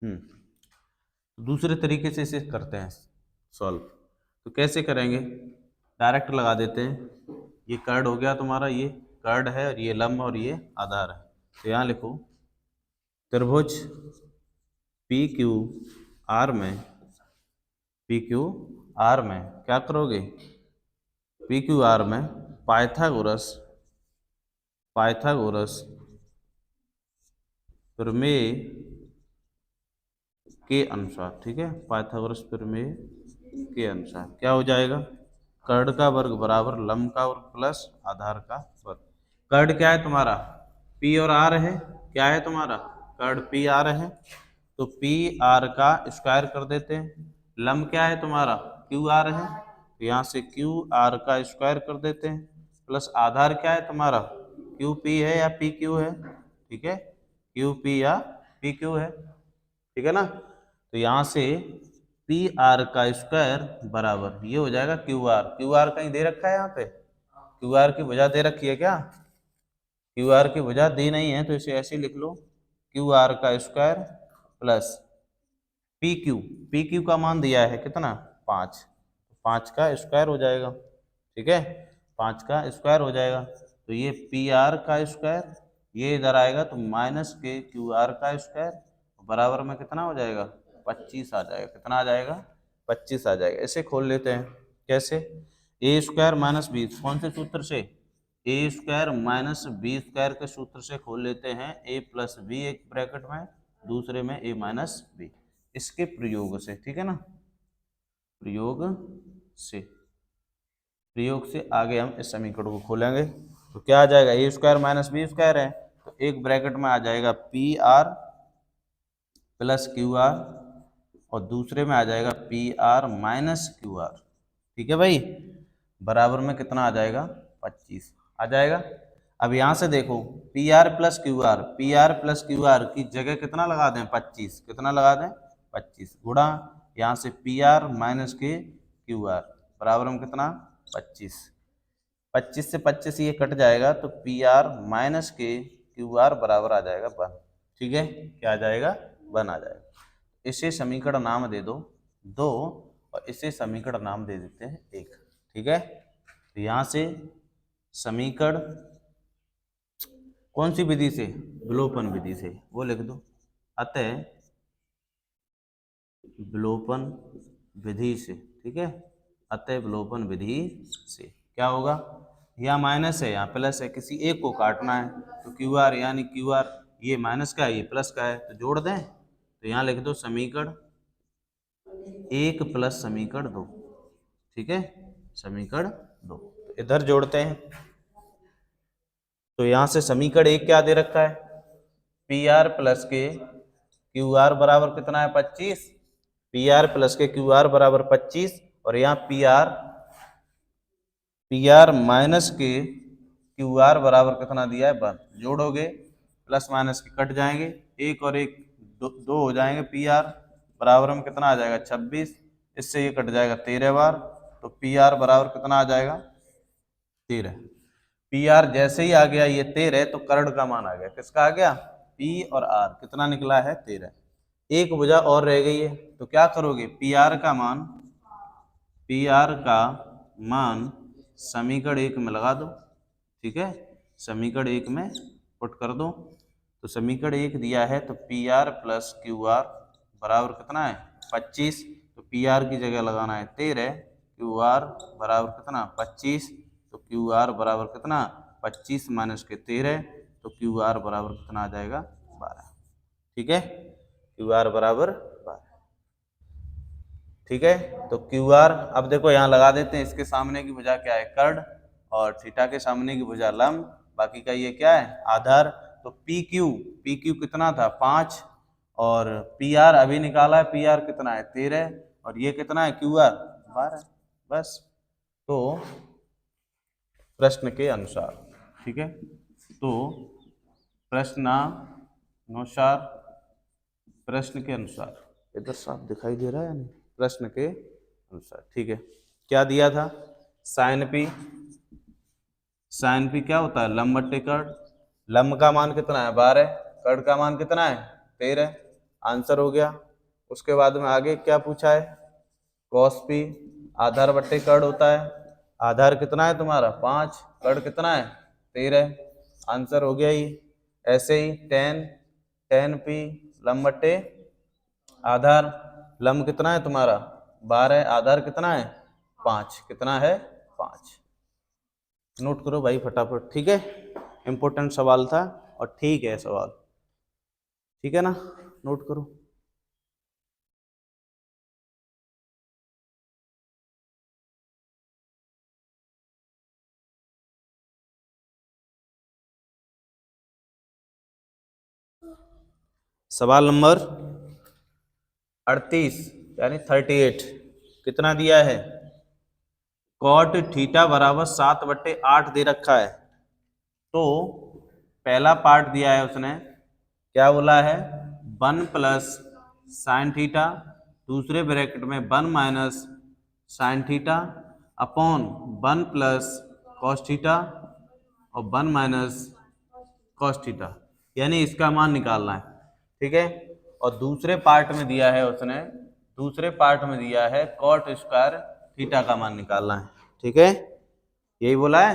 दूसरे तरीके से इसे करते हैं सॉल्व। तो कैसे करेंगे, डायरेक्ट लगा देते हैं। ये कर्ड हो गया तुम्हारा, ये कर्ड है और ये लंब और ये आधार है। तो यहाँ लिखो त्रिभुज पी क्यू आर में, पी क्यू आर में क्या करोगे, पी क्यू आर में पाइथागोरस, पाइथागोरस प्रमेय के अनुसार, ठीक है, पाइथागोरस प्रमेय के अनुसार क्या हो जाएगा, कर्ड का वर्ग बराबर लंब का वर्ग प्लस आधार का वर्ग। कर्ड क्या है तुम्हारा, पी और आर है, क्या है तुम्हारा, कर्ड पी आर है, तो पी आर का स्क्वायर कर देते हैं। लंब क्या है तुम्हारा, क्यू आर है, तो यहाँ से क्यू आर का स्क्वायर कर देते हैं, प्लस आधार क्या है तुम्हारा, क्यू पी है या पी क्यू है, ठीक है, क्यू पी या पी क्यू है, ठीक है ना। तो यहाँ से पी आर का स्क्वायर बराबर ये हो जाएगा क्यू आर, क्यू आर कहीं दे रखा है यहाँ पे, क्यू आर की भुजा दे रखी है क्या, क्यू आर की भुजा दी नहीं है तो इसे ऐसे लिख लो, क्यू आर का square plus P Q, P Q का मान दिया है कितना 5, 5 का स्क्वायर हो जाएगा, ठीक है, 5 का स्क्वायर हो जाएगा। तो ये पी आर का स्क्वायर, ये इधर आएगा तो माइनस के क्यू आर का स्क्वायर, बराबर में कितना हो जाएगा 25 आ जाएगा, कितना आ जाएगा 25 आ जाएगा। इसे खोल लेते हैं, कैसे, ए स्क्वायर माइनस बी, कौन से सूत्र से, ए स्क्वायर माइनस बी स्क्वायर के सूत्र से खोल लेते हैं, ए प्लस बी एक ब्रैकेट में, दूसरे में ए माइनस बी, इसके प्रयोग से, ठीक है ना, प्रयोग से, प्रयोग से आगे हम इस समीकरण को खोलेंगे। तो क्या आ जाएगा, ए स्क्वायर माइनस बी स्क्वायर है, तो एक ब्रैकेट में आ जाएगा P R plus Q R और दूसरे में आ जाएगा P R minus Q R, ठीक है भाई, बराबर में कितना आ जाएगा 25 आ जाएगा। अब यहाँ से देखो P R plus Q R, P R plus Q R की जगह कितना लगा दें 25, कितना लगा दें 25 गुणा यहाँ से पी आर माइनस के क्यू आर बराबर में कितना 25, 25 से 25 ये कट जाएगा तो पी आर माइनस के क्यू आर बराबर आ जाएगा 1, ठीक है, क्या आ जाएगा 1 आ जाएगा। इसे समीकरण नाम दे दो 2 और इसे समीकरण नाम दे देते हैं 1, ठीक है। तो यहाँ से समीकरण कौन सी विधि से, विलोपन विधि से, वो लिख दो, अतः विलोपन विधि से, ठीक है, अतः विलोपन विधि से क्या होगा, यहाँ माइनस है यहाँ प्लस है, किसी एक को काटना है, तो क्यू आर यानी क्यू आर ये माइनस का है ये प्लस का है, तो जोड़ दें, तो यहाँ लिख दो समीकरण 1 प्लस समीकरण 2, ठीक है, समीकरण 2, तो इधर जोड़ते हैं। तो यहाँ से समीकरण 1 क्या दे रखा है, पी आर प्लस के क्यू आर बराबर कितना है 25, पी आर प्लस के क्यू आर बराबर 25 और यहाँ पी आर माइनस के क्यू आर बराबर कितना दिया है 1, जोड़ोगे प्लस माइनस के कट जाएंगे, एक और एक दो हो जाएंगे, पी आर बराबर में कितना आ जाएगा 26, इससे ये कट जाएगा 13 बार, तो पी आर बराबर कितना आ जाएगा 13, पी आर जैसे ही आ गया ये 13 तो कर्ण का मान आ गया, किसका आ गया, पी और आर कितना निकला है 13, एक भुजा और रह गई है, तो क्या करोगे पी आर का मान, पी आर का मान समीकरण 1 में लगा दो, ठीक है, समीकरण 1 में पुट कर दो, तो समीकरण 1 दिया है तो P R plus Q R बराबर कितना है 25, तो पी आर की जगह लगाना है 13, क्यू आर बराबर कितना 25, तो क्यू आर बराबर कितना 25 माइनस के 13, तो क्यू आर बराबर कितना आ जाएगा 12, ठीक है, क्यू आर बराबर 12, ठीक है। तो क्यू आर अब देखो यहाँ लगा देते हैं, इसके सामने की भुजा क्या है कर्ण और थीटा के सामने की भुजा लंब, बाकी का ये क्या है आधार, तो पी क्यू कितना था 5 और पी आर अभी निकाला है, पी आर कितना है 13 और ये कितना है क्यू आर 12, बस। तो प्रश्न के अनुसार, ठीक है, तो प्रश्नानुसार, प्रश्न के अनुसार, इधर साफ दिखाई दे रहा है या नहीं, प्रश्न के अनुसार, ठीक है, क्या दिया था साइन पी, साइन पी क्या होता है लंब बट्टे कर्ण, लंब का मान कितना है 12, कर्ण का मान कितना है 13, आंसर हो गया। उसके बाद में आगे क्या पूछा है, कॉस पी आधार बट्टे कर्ड होता है। आधार कितना है तुम्हारा 5, कर्ड कितना है 13, आंसर हो गया ये। ऐसे ही टेन पी लंब बट्टे आधार, लंब कितना है तुम्हारा 12, आधार कितना है 5, कितना है 5। नोट करो भाई फटाफट, ठीक है, इंपॉर्टेंट सवाल था और ठीक है सवाल, ठीक है ना, नोट करो। सवाल नंबर 38 यानी 38 कितना दिया है, कॉट थीटा बराबर 7/8 दे रखा है। तो पहला पार्ट दिया है उसने, क्या बोला है 1 प्लस साइन थीटा, दूसरे ब्रैकेट में 1 minus sine theta upon 1 plus cos theta और 1 माइनस कॉस थीटा, यानी इसका मान निकालना है, ठीक है। और दूसरे पार्ट में दिया है उसने, दूसरे पार्ट में दिया है कॉट स्क्वायर थीटा का मान निकालना है, ठीक है, यही बोला है।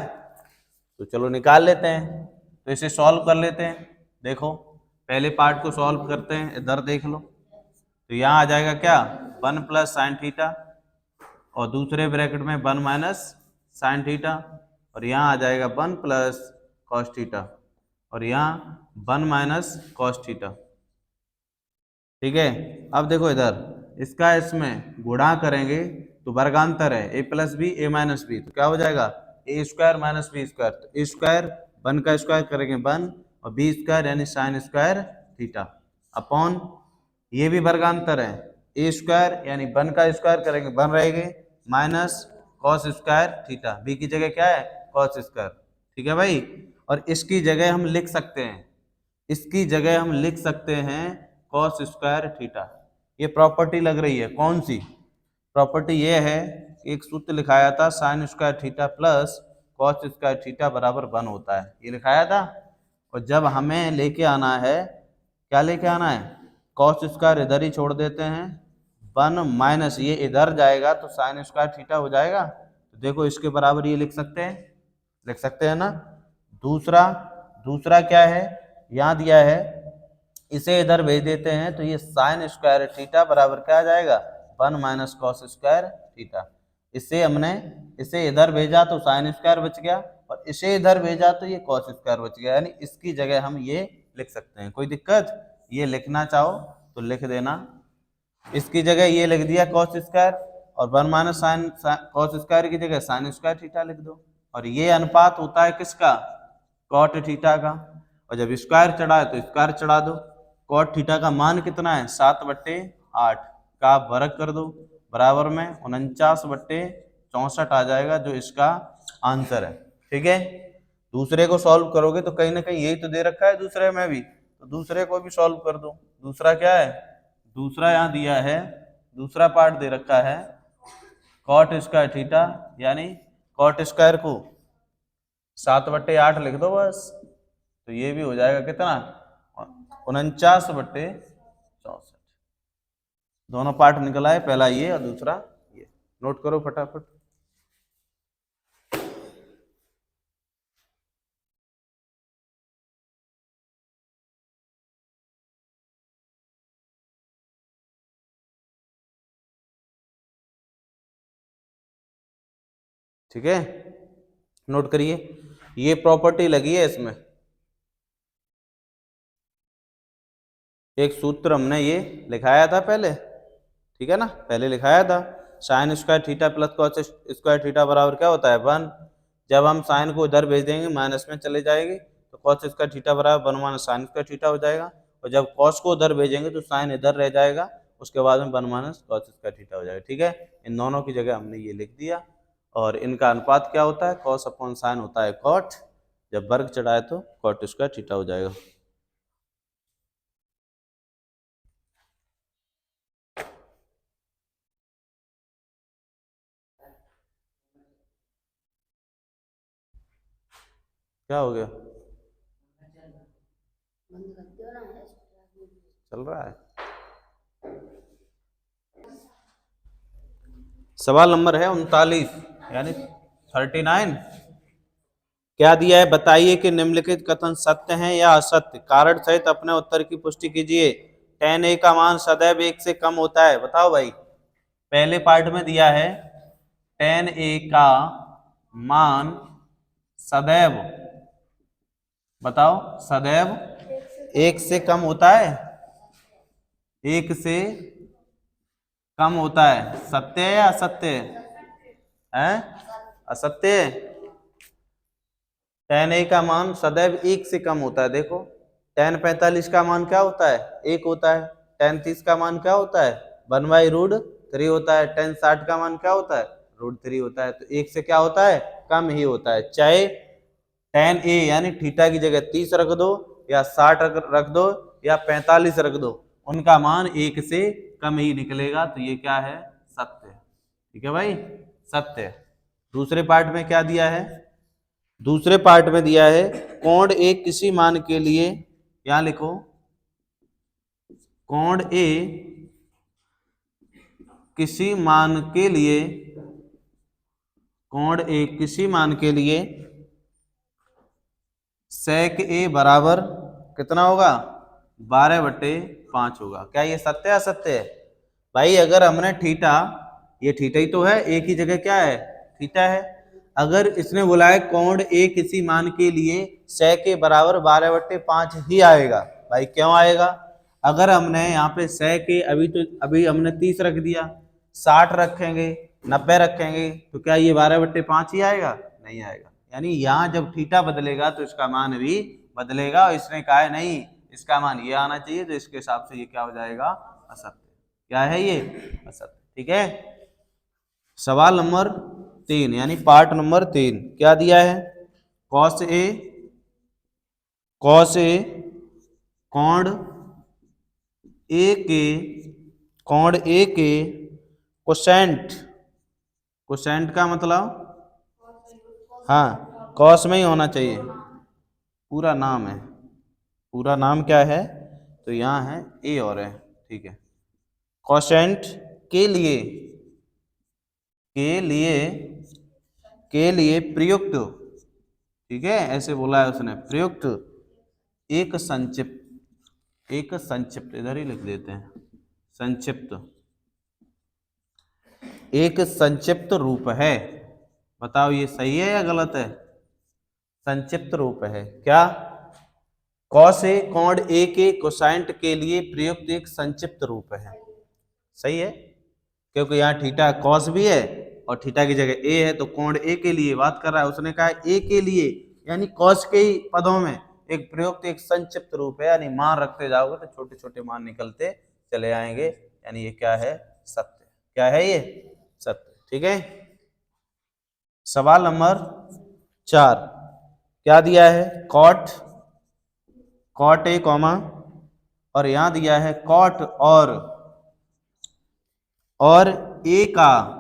तो चलो निकाल लेते हैं, तो इसे सॉल्व कर लेते हैं। देखो पहले पार्ट को सॉल्व करते हैं, इधर देख लो, तो यहाँ आ जाएगा क्या 1 प्लस साइन थीटा और दूसरे ब्रैकेट में 1 माइनस साइन थीटा, और यहाँ आ जाएगा 1 प्लस कॉस थीटा और यहाँ 1 माइनस कॉस थीटा, ठीक है। अब देखो इधर इसका इसमें गुणा करेंगे तो वर्गांतर है, ए प्लस बी ए माइनस बी, तो क्या हो जाएगा ए स्क्वायर माइनस बी स्क्वायर, तो ए स्क्वायर 1 का स्क्वायर करेंगे 1 और बी स्क्वायर यानी साइन स्क्वायर थीटा अपॉन, ये भी वर्गांतर है, ए स्क्वायर यानी 1 का स्क्वायर करेंगे 1 रहेंगे minus cos square theta, B की जगह क्या है कॉस स्क्वायर, ठीक है भाई। और इसकी जगह हम लिख सकते हैं, इसकी जगह हम लिख सकते हैं कॉस स्क्वायर थीटा। ये प्रॉपर्टी लग रही है, कौन सी प्रॉपर्टी, ये है एक सूत्र लिखाया था sine square theta plus cos square theta बराबर 1 होता है, ये लिखाया था। और जब हमें लेके आना है, क्या लेके आना है, कॉस स्क्वायर इधर ही छोड़ देते हैं, 1 माइनस ये इधर जाएगा तो साइन स्क्वायर थीटा हो जाएगा, तो देखो इसके बराबर ये लिख सकते हैं, लिख सकते हैं ना। दूसरा, दूसरा क्या है, यहाँ दिया है, इसे इधर भेज देते हैं तो ये साइन स्क्वायर थीटा बराबर क्या आ जाएगा 1 माइनस कॉस स्क्वायर थीटा। इसे हमने, इसे इधर भेजा तो साइन स्क्वायर बच गया और इसे इधर भेजा तो ये कॉस स्क्वायर बच गया, यानी इसकी जगह हम ये लिख सकते हैं। कोई दिक्कत, ये लिखना चाहो तो लिख देना, इसकी जगह ये लिख दिया कॉस स्क्वायर और 1 माइनस साइन कॉस स्क्वायर की जगह साइन स्क्वायर थीटा लिख दो, और ये अनुपात होता है किसका, कॉट थीटा का, और जब स्क्वायर चढ़ा है तो स्क्वायर चढ़ा दो। कॉट थीटा का मान कितना है 7/8 का वर्ग कर दो, बराबर में 49/64 आ जाएगा, जो इसका आंसर है, ठीक है। दूसरे को सॉल्व करोगे तो कहीं ना कहीं यही तो दे रखा है दूसरे में भी, तो दूसरे को भी सॉल्व कर दो। दूसरा क्या है, दूसरा यहाँ दिया है, दूसरा पार्ट दे रखा है कॉट स्क्वायर थीटा, यानी कॉट स्क्वायर को 7/8 लिख दो बस, तो ये भी हो जाएगा कितना 49/64। दोनों पार्ट निकला है, पहला ये और दूसरा ये, नोट करो फटाफट। ठीक है, नोट करिए, ये प्रॉपर्टी लगी है इसमें, एक सूत्र हमने ये लिखाया था पहले, ठीक है ना, पहले लिखाया था sine square theta plus cos square theta बराबर क्या होता है 1, जब हम साइन को इधर भेज देंगे माइनस में चले जाएगी तो कॉस स्क्वायर थीटा बराबर 1 माइनस साइन स्क्वायर थीटा हो जाएगा, और जब कॉस को उधर भेजेंगे तो साइन इधर रह जाएगा, उसके बाद में 1 माइनस कॉस स्क्वायर थीटा हो जाएगा, ठीक है। इन दोनों की जगह हमने ये लिख दिया, और इनका अनुपात क्या होता है कॉस अपॉन साइन होता है कॉट, जब वर्ग चढ़ाए तो कॉट स्क्वायर थीटा हो जाएगा। क्या हो गया, चल रहा है, सवाल नंबर है 39 यानी 39। क्या दिया है, बताइए कि निम्नलिखित कथन सत्य हैं या असत्य, कारण सहित अपने उत्तर की पुष्टि कीजिए। tan a का मान सदैव 1 से कम होता है, बताओ भाई। पहले पार्ट में दिया है tan a का मान सदैव, बताओ सदैव 1 से कम होता है, 1 से कम होता है, सत्य है या असत्य है? असत्य है। tan a का मान सदैव 1 से कम होता है। देखो tan 45 का मान क्या होता है, 1 होता है। tan 30 का मान क्या होता है, 1/√3 होता है। tan 60 का मान क्या होता है, √3 होता है। तो 1 से क्या होता है, कम ही होता है। चाहे tan a यानी थीटा की जगह 30 रख दो या 60 रख दो या 45 रख दो, उनका मान 1 से कम ही निकलेगा। तो ये क्या है, सत्य है। ठीक है भाई, सत्य है। दूसरे पार्ट में क्या दिया है, दूसरे पार्ट में दिया है कोण ए किसी मान के लिए, यहां लिखो कोण ए किसी मान के लिए, कोण ए किसी मान के लिए sec a बराबर कितना होगा, 12/5 होगा। क्या ये सत्य है असत्य है? भाई अगर हमने थीटा, ये थीटा ही तो है, एक ही जगह क्या है, थीटा है। अगर इसने बोला है कोण ए किसी मान के लिए sec a बराबर 12/5 ही आएगा। भाई क्यों आएगा, अगर हमने यहाँ पे sec a अभी हमने 30 रख दिया, 60 रखेंगे, 90 रखेंगे, तो क्या ये 12/5 ही आएगा? नहीं आएगा। यानी यहाँ जब थीटा बदलेगा तो इसका मान भी बदलेगा। और इसने कहा है नहीं, इसका मान ये आना चाहिए, तो इसके हिसाब से ये क्या हो जाएगा, असत्य। क्या है ये, असत्य। ठीक है। सवाल नंबर 3 यानी पार्ट नंबर 3 क्या दिया है, कॉस ए कोण ए के कोसेंट, कोसेंट का मतलब, हाँ कॉस में ही होना चाहिए, पूरा नाम है, पूरा नाम क्या है, तो यहाँ है ए और है। ठीक है। कोसेंट के लिए, के लिए के लिए प्रयुक्त, ठीक है ऐसे बोला है उसने, प्रयुक्त एक संक्षिप्त, एक संक्षिप्त इधर ही लिख देते हैं, संक्षिप्त, एक संक्षिप्त रूप है। बताओ ये सही है या गलत है, संक्षिप्त रूप है। क्या, कॉस ए कोण ए के कोसाइंट के लिए प्रयुक्त एक संक्षिप्त रूप है। सही है, क्योंकि यहाँ थीटा कॉस भी है और थीटा की जगह ए है, तो कोण ए के लिए बात कर रहा है। उसने कहा ए के लिए यानी कॉस के ही पदों में एक प्रयुक्त एक संक्षिप्त रूप है, यानी मान रखते जाओगे तो छोटे छोटे मान निकलते चले आएंगे। यानी ये क्या है, सत्य। क्या है ये, सत्य। ठीक है। सवाल नंबर 4 क्या दिया है, कॉट ए कॉमा, और यहां दिया है कॉट और ए का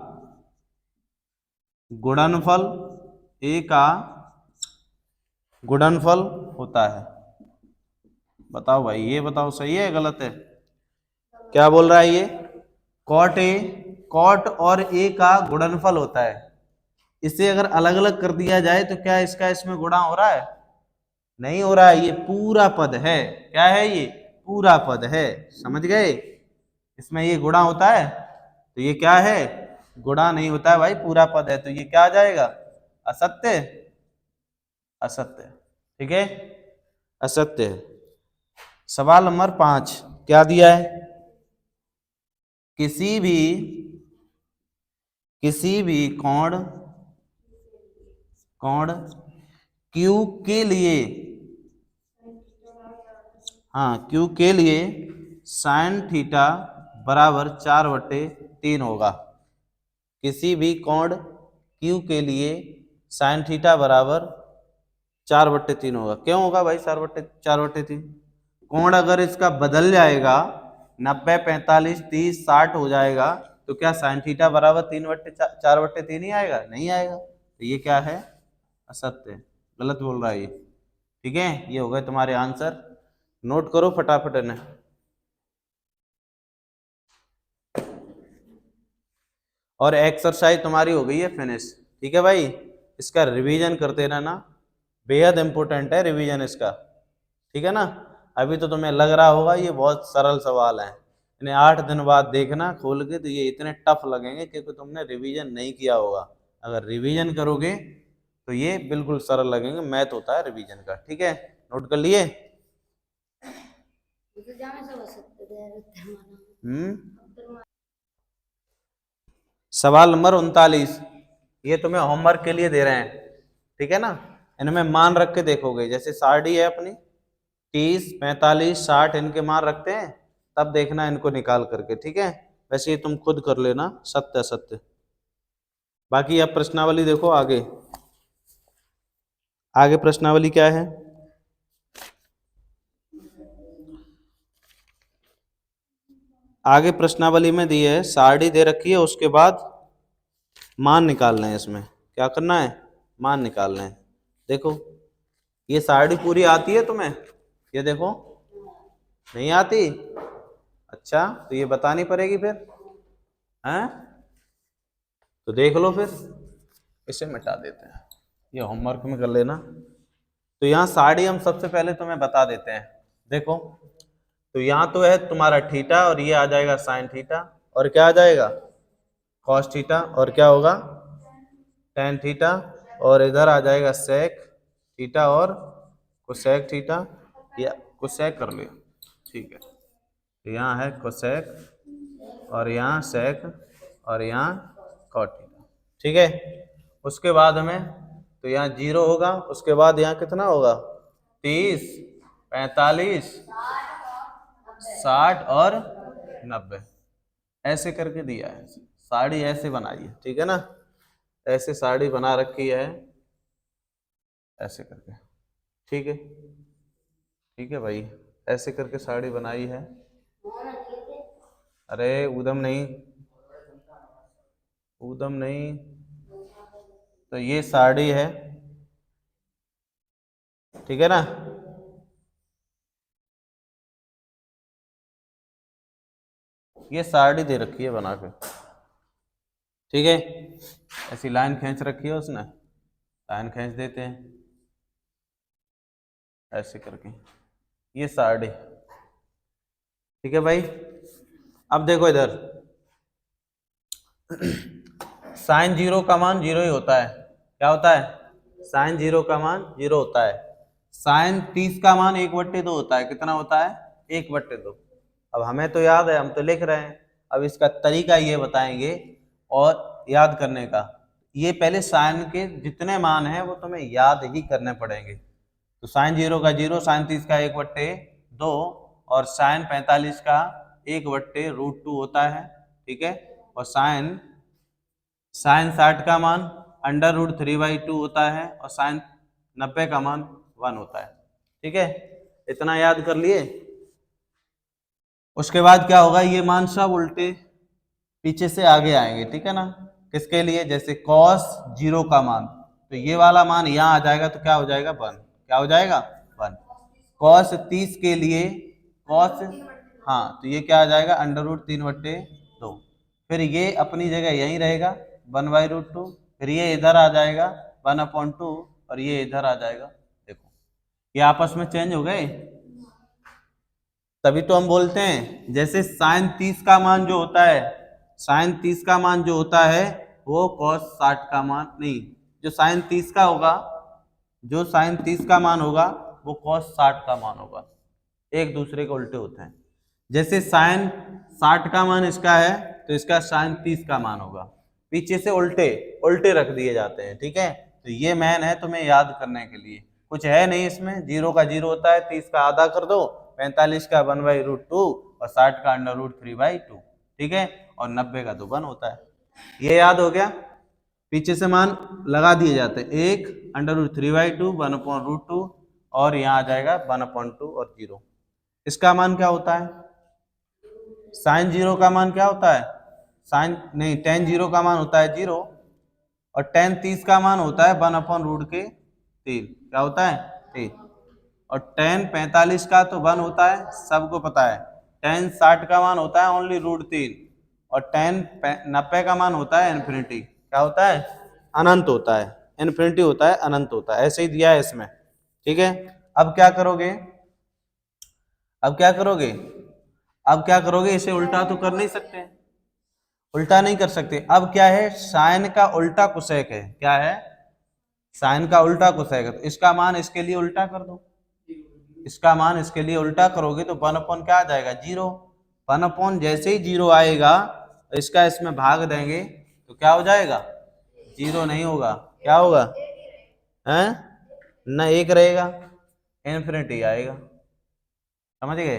गुणनफल, ए का गुणनफल होता है। बताओ भाई, ये बताओ सही है गलत है? क्या बोल रहा है ये, कॉट और ए का गुणनफल होता है। इसे अगर अलग अलग कर दिया जाए तो क्या इसका इसमें गुणा हो रहा है, नहीं हो रहा है। ये पूरा पद है। क्या है ये, पूरा पद है। समझ गए, इसमें ये गुणा होता है तो ये क्या है, गुणा नहीं होता है भाई, पूरा पद है। तो ये क्या आ जाएगा, असत्य, असत्य। ठीक है, असत्य है। सवाल नंबर 5 क्या दिया है, किसी भी कोण क्यू के लिए, हाँ क्यू के लिए साइन थीटा बराबर 4/3 होगा। किसी भी कोण क्यू के लिए साइन थीटा बराबर 4/3 होगा। क्यों होगा भाई 4/3? कोण अगर इसका बदल जाएगा, 90 45 30 60 हो जाएगा, तो क्या साइन थीटा बराबर 4/3 ही आएगा? नहीं आएगा। तो ये क्या है, असत्य, गलत बोल रहा है ये। ठीक है, ये हो गए तुम्हारे आंसर। नोट करो फटाफट इन्हें। और एक्सरसाइज तुम्हारी हो गई है फिनिश। ठीक है भाई, इसका रिवीजन करते रहना, बेहद इंपॉर्टेंट है रिवीजन इसका। ठीक है ना। अभी तो तुम्हें लग रहा होगा ये बहुत सरल सवाल है, इन्हें 8 दिन बाद देखना खोल के तो ये इतने टफ लगेंगे क्योंकि तुमने रिवीजन नहीं किया होगा। अगर रिवीजन करोगे तो ये बिल्कुल सरल लगेंगे, मैथ होता है रिवीजन का। ठीक है, नोट कर लिए। सवाल नंबर 39, ये तुम्हें होमवर्क के लिए दे रहे हैं। ठीक है ना, इनमें मान रख के देखोगे, जैसे सारणी है अपनी 30, 45, 60 इनके मान रखते हैं, तब देखना इनको निकाल करके। ठीक है, वैसे ये तुम खुद कर लेना, सत्य सत्य। बाकी अब प्रश्नावली देखो आगे। आगे प्रश्नावली क्या है? आगे प्रश्नावली में दी है, सारणी दे रखी है, उसके बाद मान निकालना है। इसमें क्या करना है? मान निकालना है। देखो ये सारणी पूरी आती है तुम्हें? ये देखो, नहीं आती? अच्छा, तो ये बतानी पड़ेगी फिर, हैं? तो देख लो फिर, इसे मिटा देते हैं, ये होमवर्क में कर लेना। तो यहाँ सारणी हम सबसे पहले तुम्हें बता देते हैं। देखो, तो यहाँ तो है तुम्हारा थीटा, और ये आ जाएगा साइन थीटा, और क्या आ जाएगा? कॉस थीटा, और क्या होगा? टेन थीटा, और इधर आ जाएगा सेक थीटा और कोसेक थीटा, या कोसेक कर लियो। ठीक है, तो यहाँ है कोसेक, और यहाँ सेक, और यहाँ कॉट थीटा। ठीक है, उसके बाद हमें तो यहाँ 0 होगा, उसके बाद यहाँ कितना होगा? 30, 45, 60 और 90, ऐसे करके दिया है। साड़ी ऐसे बनाई है। ठीक है ना, ऐसे साड़ी बना रखी है, ऐसे करके। ठीक है, ठीक है भाई, ऐसे करके साड़ी बनाई है। अरे ऊधम नहीं, ऊधम नहीं, तो ये साड़ी है। ठीक है ना, ये साड़ी दे रखी है बना के। ठीक है, ऐसी लाइन खींच रखी है उसने, लाइन खींच देते हैं ऐसे करके, ये साड़ी। ठीक है भाई, अब देखो इधर साइन 0 का मान 0 ही होता है। क्या होता है? साइन 0 का मान 0 होता है। साइन 30 का मान 1/2 होता है। कितना होता है? 1/2। अब हमें तो याद है, हम तो लिख रहे हैं, अब इसका तरीका ये बताएंगे और याद करने का। ये पहले साइन के जितने मान हैं वो तुम्हें याद ही करने पड़ेंगे। तो साइन 0 का 0, साइन 30 का 1/2, और साइन 45 का 1/√2 होता है। ठीक है, और साइन 60 का मान √3/2 होता है, और साइन 90 का मान 1 होता है। ठीक है, इतना याद कर लिए। उसके बाद क्या होगा? ये मान सब उल्टे पीछे से आगे आएंगे। ठीक है ना, किसके लिए? जैसे cos 0 का मान, तो ये वाला मान यहाँ आ जाएगा, तो क्या हो जाएगा? 1। क्या हो जाएगा? 1। cos 30 के लिए cos, हाँ, तो ये क्या आ जाएगा? √3/2। फिर ये अपनी जगह यहीं रहेगा 1/√2, फिर ये इधर आ जाएगा 1/2, और ये इधर आ जाएगा। देखो ये आपस में चेंज हो गए, तभी तो हम बोलते हैं, जैसे साइन 30 का मान जो होता है, साइन 30 का मान जो होता है वो कॉस 60 का मान नहीं, जो साइन 30 का होगा, जो साइन 30 का मान होगा वो कॉस 60 का मान होगा, एक दूसरे के उल्टे होते हैं। जैसे साइन 60 का मान इसका है, तो इसका साइन 30 का मान होगा, पीछे से उल्टे उल्टे रख दिए जाते हैं। ठीक है, तो ये मैन है तुम्हें याद करने के लिए, कुछ है नहीं इसमें। 0 का 0 होता है, 30 का आधा कर दो, 45 का 1/√2, और 60 का √3/2। ठीक है, और 90 का तो 1 होता है। ये याद हो गया, पीछे से मान लगा दिए जाते हैं, 1 √3/2, 1/√2, और यहाँ आ जाएगा 1/2 और 0। इसका मान क्या होता है? साइन 0 का मान क्या होता है? साइन नहीं, टेन 0 का मान होता है 0, और टेन 30 का मान होता है 1/√3। क्या होता है? 3। और टेन 45 का तो 1 होता है, सबको पता है। टेन 60 का मान होता है ओनली √3, और टेन 90 का मान होता है इन्फिनिटी। क्या होता है? अनंत होता है। इन्फिनिटी होता है, अनंत होता है, ऐसे ही दिया है इसमें। ठीक है, अब क्या करोगे? अब क्या करोगे? अब क्या करोगे? इसे उल्टा तो कर नहीं सकते, उल्टा नहीं कर सकते। अब क्या है? साइन का उल्टा कोसेक है। क्या है? साइन का उल्टा कोसेक है। तो इसका मान इसके लिए उल्टा कर दो, इसका मान इसके लिए उल्टा करोगे तो 1 अपॉन क्या आ जाएगा? 0। 1 अपॉन जैसे ही 0 आएगा, इसका इसमें भाग देंगे तो क्या हो जाएगा? 0 नहीं होगा। क्या होगा? हैं? ना 1 रहेगा, इन्फिनिटी आएगा। समझ गए?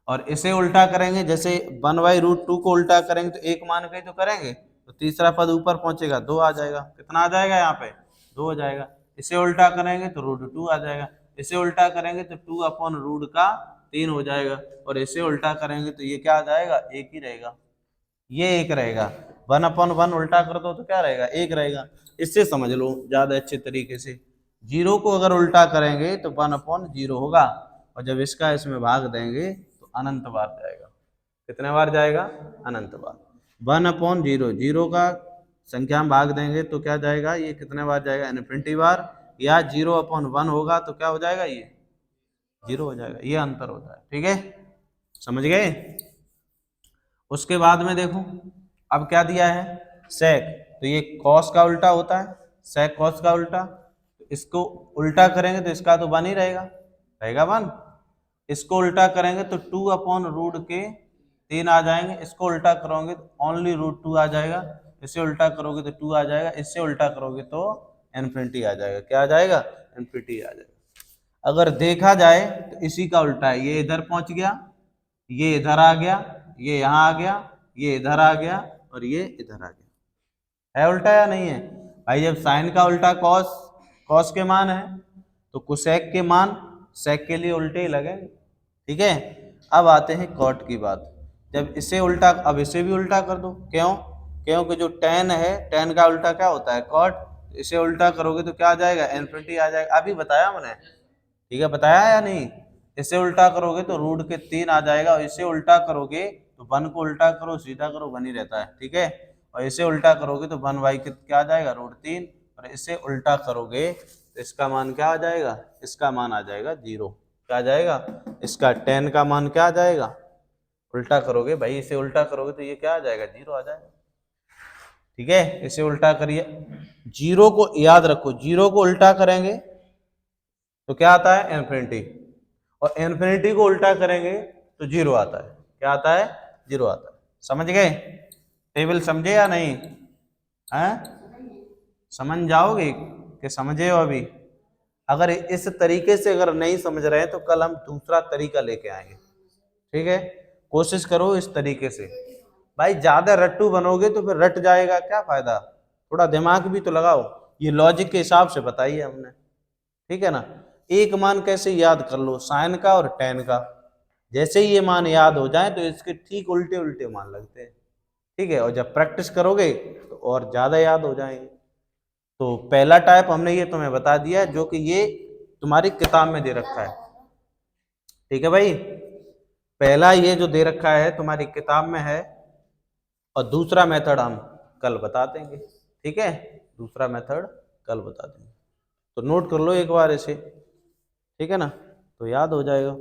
और इसे उल्टा करेंगे, जैसे 1/√2 को उल्टा करेंगे तो 1 मान के तो करेंगे, तो तीसरा पद ऊपर पहुंचेगा, 2 आ जाएगा। कितना आ जाएगा यहाँ पे? 2 हो जाएगा। इसे उल्टा करेंगे तो √2 आ जाएगा। इसे उल्टा करेंगे तो 2/√3 हो जाएगा। और इसे उल्टा करेंगे तो ये क्या आ जाएगा? 1 ही रहेगा, ये 1 रहेगा। 1/1 उल्टा कर दो तो क्या रहेगा? 1 रहेगा। इससे समझ लो ज्यादा अच्छे तरीके से। 0 को अगर उल्टा करेंगे तो 1/0 होगा, और जब इसका इसमें भाग देंगे तो अनंत बार जाएगा। कितने बार जाएगा? अनंत बार। 1/0, 0 का संख्या में भाग देंगे तो क्या जाएगा? ये कितने बार जाएगा? इन्फिनिटी बार। या 0/1 होगा तो क्या हो जाएगा? ये 0 हो जाएगा। ये अंतर होता है। ठीक है, समझ गए? उसके बाद में देखो, अब क्या दिया है? सेक। तो ये कॉस का उल्टा होता है, सेक कॉस का उल्टा। तो इसको उल्टा करेंगे तो इसका तो 1 ही रहेगा, रहेगा 1। इसको उल्टा करेंगे तो 2/√3 आ जाएंगे। इसको उल्टा करोगे तो ओनली √2 आ जाएगा। इसे उल्टा करोगे तो 2 आ जाएगा। इससे उल्टा करोगे तो इन्फिनिटी आ जाएगा। क्या आ जाएगा? इन्फिनिटी आ जाएगा। अगर देखा जाए तो इसी का उल्टा है। ये इधर पहुंच गया, ये इधर आ गया, ये यहाँ आ गया, ये इधर आ गया, और ये इधर आ गया। है उल्टा या नहीं है? भाई जब साइन का उल्टा कॉस, कॉस के मान है, तो कोसेक के मान सेक के लिए उल्टे ही लगेंगे। ठीक है, अब आते हैं कॉट की बात। जब इसे उल्टा, अब इसे भी उल्टा कर दो। क्यों? क्योंकि जो टेन है, टेन का उल्टा क्या होता है? कॉट। इसे उल्टा करोगे तो क्या आ जाएगा? इन्फिनिटी आ जाएगा। अभी बताया मैंने, ठीक है, बताया या नहीं? इसे उल्टा करोगे तो √3 आ जाएगा, और इसे उल्टा करोगे तो 1 को उल्टा करो, सीधा करो, 1 ही रहता है। ठीक है, और इसे उल्टा करोगे तो 1 क्या आ जाएगा? √3। और इसे उल्टा करोगे तो इसका मान क्या आ जाएगा? इसका मान आ जाएगा 0। क्या आ जाएगा? इसका 10 का मान क्या आ जाएगा? उल्टा करोगे भाई, इसे उल्टा करोगे तो ये क्या आ जाएगा? 0 आ जाएगा। ठीक है, इसे उल्टा करिए। 0 को याद रखो, 0 को उल्टा करेंगे तो क्या आता है? इन्फिनिटी। और इन्फिनिटी को उल्टा करेंगे तो 0 आता है। क्या आता है? 0 आता है। समझ गए? टेबल समझे या नहीं? हैं? समझ जाओगे कि समझे हो अभी? अगर इस तरीके से अगर नहीं समझ रहे हैं तो कल हम दूसरा तरीका लेके आएंगे। ठीक है, कोशिश करो इस तरीके से। भाई ज्यादा रट्टू बनोगे तो फिर रट जाएगा, क्या फायदा? थोड़ा दिमाग भी तो लगाओ। ये लॉजिक के हिसाब से बताइए हमने। ठीक है ना? एक मान कैसे याद कर लो? साइन का और टेन का। जैसे ही ये मान याद हो जाए तो इसके ठीक उल्टे उल्टे मान लगते हैं। ठीक है, और जब प्रैक्टिस करोगे तो और ज्यादा याद हो जाएंगे। तो पहला टाइप हमने ये तुम्हें बता दिया, जो कि ये तुम्हारी किताब में दे रखा है। ठीक है भाई, पहला ये जो दे रखा है तुम्हारी किताब में है, और दूसरा मेथड हम कल बता देंगे। ठीक है, दूसरा मेथड कल बता देंगे। तो नोट कर लो एक बार इसे। ठीक है ना? तो याद हो जाएगा।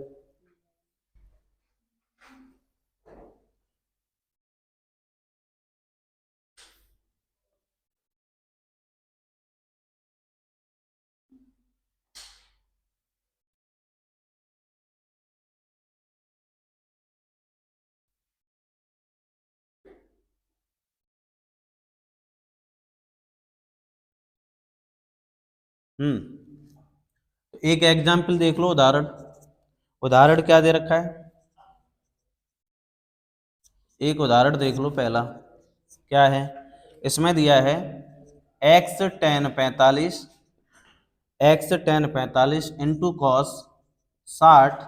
एक एग्जाम्पल देख लो, उदाहरण। उदाहरण क्या दे रखा है? एक उदाहरण देख लो पहला। क्या है इसमें दिया है? x tan 45 इंटू कॉस 60,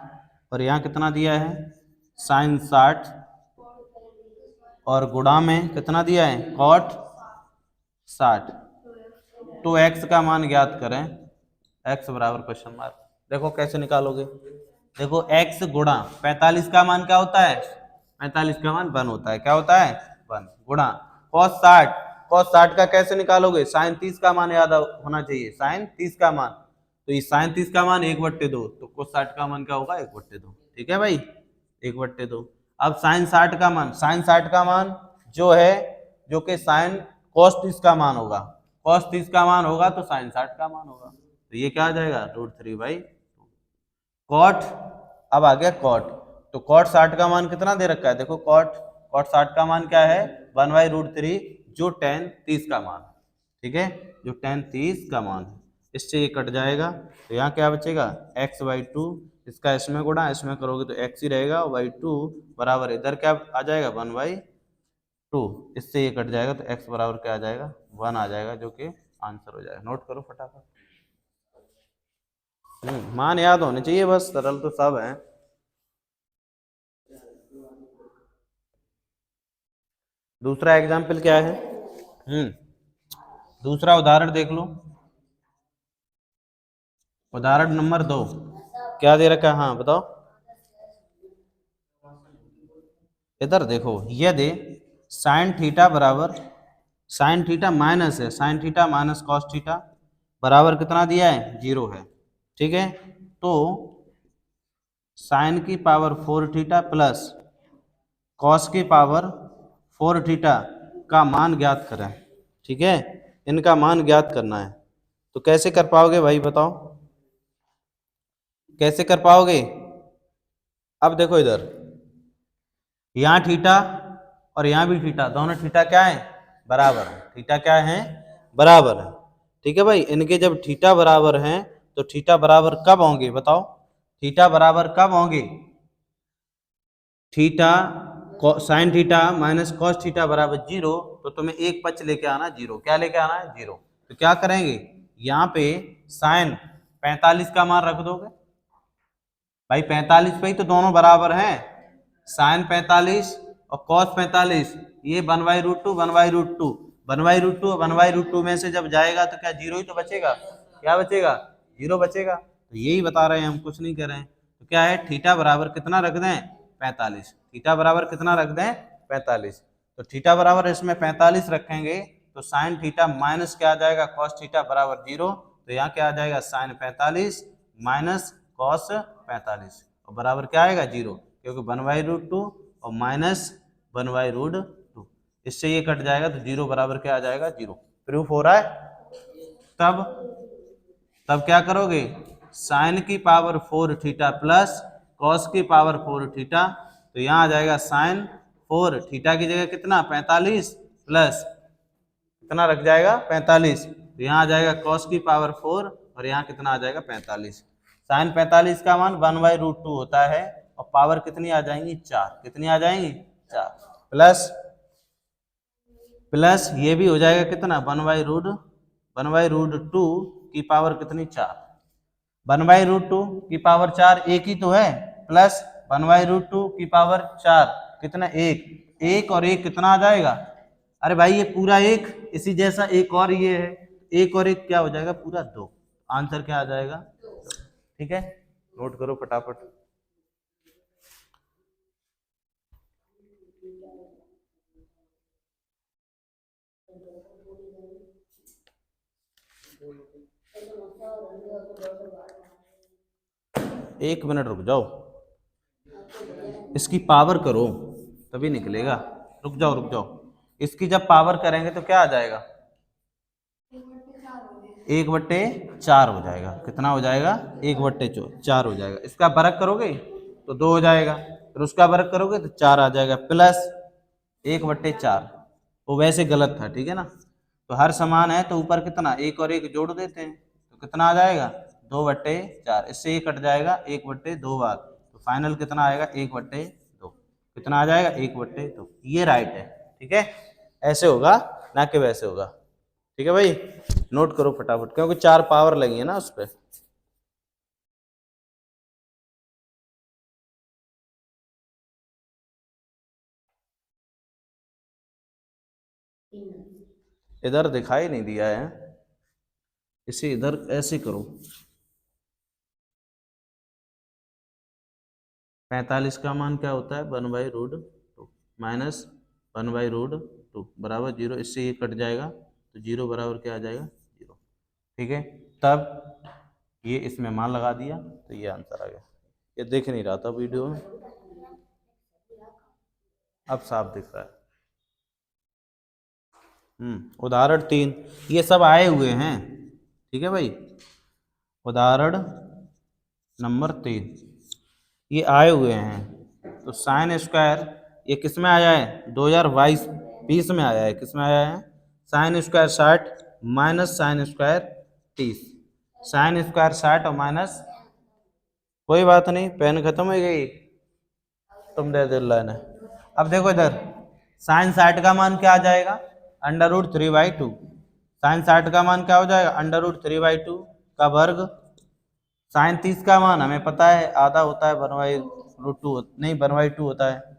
और यहाँ कितना दिया है? साइन 60, और गुणा में कितना दिया है? कॉट 60। तो x का मान ज्ञात करें। x बराबर क्वेश्चन मार्क। देखो कैसे निकालोगे। देखो x गुणा 45 का मान क्या होता है? 45 का मान 1 होता है। क्या होता है? 1 गुणा cos 60 का कैसे निकालोगे, साइन 30 का मान याद होना चाहिए, साइन 30 का मान, तो ये साइन 30 का मान 1/2, तो cos 60 का मान क्या होगा 1/2, ठीक है भाई 1/2। अब साइन 60 का मान जो है, जो कि साइन cos 30 का मान होगा, cos 30 का मान होगा तो साइन 60 का मान होगा, तो ये क्या आ जाएगा √3/2। कॉट, अब आ गया कॉट, तो कॉट 60 का मान कितना दे रखा है, देखो कॉट कॉट 60 का मान क्या है 1/√3, जो tan 30 का मान है, ठीक है, जो tan 30 का मान है, इससे ये कट जाएगा, तो यहाँ क्या बचेगा x/2, इसका इसमें गुणा, इसमें करोगे तो x ही रहेगा, y2 बराबर इधर क्या आ जाएगा 1/2, इससे ये कट जाएगा, तो x बराबर क्या आ जाएगा 1 आ जाएगा, जो कि आंसर हो जाएगा। नोट करो फटाफट, मान याद होने चाहिए बस, सरल तो सब है। दूसरा एग्जाम्पल क्या है, दूसरा उदाहरण देख लो, उदाहरण नंबर 2 क्या दे रखा है, हाँ बताओ, इधर देखो, यदि साइन थीटा बराबर, साइन थीटा माइनस है, sine theta minus cos theta बराबर कितना दिया है 0 है, ठीक है, तो साइन की पावर 4 थीटा प्लस कॉस की पावर 4 थीटा का मान ज्ञात करें, ठीक है, इनका मान ज्ञात करना है, तो कैसे कर पाओगे भाई बताओ, कैसे कर पाओगे। अब देखो इधर, यहाँ थीटा और यहाँ भी थीटा, दोनों थीटा क्या है बराबर है, थीटा क्या है बराबर है, ठीक है भाई, इनके जब थीटा बराबर हैं तो थीटा बराबर कब होंगे बताओ, थीटा बराबर कब होंगे, theta sine theta minus cos theta बराबर 0, तो तुम्हें एक पक्ष लेके आना 0, क्या लेके आना है 0, तो क्या करेंगे यहाँ पे साइन 45 का मान रख दोगे, भाई 45 पे ही तो दोनों बराबर हैं, साइन 45 और कॉस 45, ये 1/√2 1/√2 1/√2 1/√2 में से जब जाएगा तो क्या 0 ही तो बचेगा, क्या बचेगा 0 बचेगा, तो यही बता रहे हैं हम, कुछ नहीं कर रहे हैं, तो क्या है थीटा बराबर कितना रख दें 45, थीटा बराबर कितना रख दें 45, तो थीटा बराबर इसमें 45 रखेंगे, तो साइन थीटा माइनस क्या आ जाएगा कॉस थीटा बराबर 0, तो यहाँ क्या आ जाएगा साइन 45 माइनस कॉस 45 और बराबर क्या आएगा 0, क्योंकि 1/√2 और माइनस 1/√2, इससे ये कट जाएगा, तो 0 बराबर क्या आ जाएगा 0, प्रूफ हो रहा है। तब तब क्या करोगे, साइन की पावर 4 थीटा प्लस कॉस की पावर 4 थीटा, तो यहाँ आ जाएगा साइन 4 थीटा की जगह कितना 45 प्लस कितना रख जाएगा 45, तो यहाँ आ जाएगा कॉस की पावर 4 और यहाँ कितना आ जाएगा 45, साइन 45 का मान 1/√2 होता है, और पावर कितनी आ जाएंगी 4, कितनी आ जाएंगी 4, प्लस प्लस ये भी हो जाएगा कितना 1/√2 की पावर कितनी 4, 1/√2 की पावर 4 एक ही तो है, प्लस 1/√2 की पावर 4 कितना एक, एक और एक कितना आ जाएगा, अरे भाई ये पूरा एक, इसी जैसा एक और ये है, एक और एक क्या हो जाएगा पूरा 2, आंसर क्या आ जाएगा, ठीक है, नोट करो फटाफट। एक मिनट रुक जाओ, इसकी पावर करो तभी निकलेगा, रुक जाओ रुक जाओ, इसकी जब पावर करेंगे तो क्या आ जाएगा 1/4 हो जाएगा, कितना हो जाएगा 1/4 हो जाएगा, इसका वर्ग करोगे तो 2 हो जाएगा, फिर उसका वर्ग करोगे तो 4 आ जाएगा, प्लस 1/4, वो वैसे गलत था, ठीक है ना, तो हर समान है तो ऊपर कितना एक और एक जोड़ देते हैं, तो कितना आ जाएगा 2/4, इससे ये कट जाएगा 1/2 बार, तो फाइनल कितना आएगा 1/2, कितना आ जाएगा 1/2, ये राइट है, ठीक है, ऐसे होगा ना कि वैसे होगा, ठीक है भाई, नोट करो फटाफट, क्योंकि 4 पावर लगी है ना उस पर। इधर दिखाई नहीं दिया है, इसे इधर ऐसे करो, 45 का मान क्या होता है 1/√2 माइनस 1/√2 बराबर 0, इससे ये कट जाएगा तो 0 बराबर क्या आ जाएगा 0। ठीक है, तब ये इसमें मान लगा दिया तो ये आंसर आ गया। ये दिख नहीं रहा था वीडियो में, अब साफ दिख रहा है। उदाहरण 3, ये सब आए हुए हैं। ठीक है भाई, उदाहरण नंबर 3 ये आए हुए हैं। तो साइन स्क्वायर ये किस में आया है, 2022 में आया है। किस में आया है, sine square 60 minus sine square 30। Sine square 60 और माइनस, कोई बात नहीं, पेन खत्म हो गई, तुम दे दे लाइन। अब देखो इधर, साइन 60 का मान क्या आ जाएगा, √3/2। साइन 60 का मान क्या हो जाएगा, √3/2 का वर्ग। साइन 30 का मान हमें पता है आधा होता है, 1/√2 नहीं 1/2 होता है।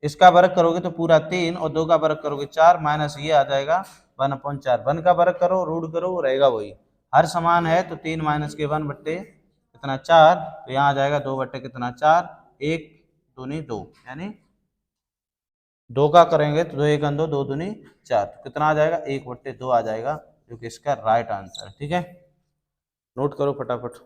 इसका वर्ग करोगे तो पूरा 3 और 2 का वर्ग करोगे 4 माइनस ये आ जाएगा 1/4। 1 का वर्ग करो रूट करो रहेगा वही, हर समान है तो 3 माइनस के 1 बट्टे कितना 4, तो यहाँ आ जाएगा 2 बट्टे कितना 4, 1 दूनी 2, यानी 2 का करेंगे तो 2 1 2 2 दूनी 4, तो कितना आ जाएगा 1/2 आ जाएगा, जो कि इसका राइट आंसर है। ठीक है, नोट करो फटाफट।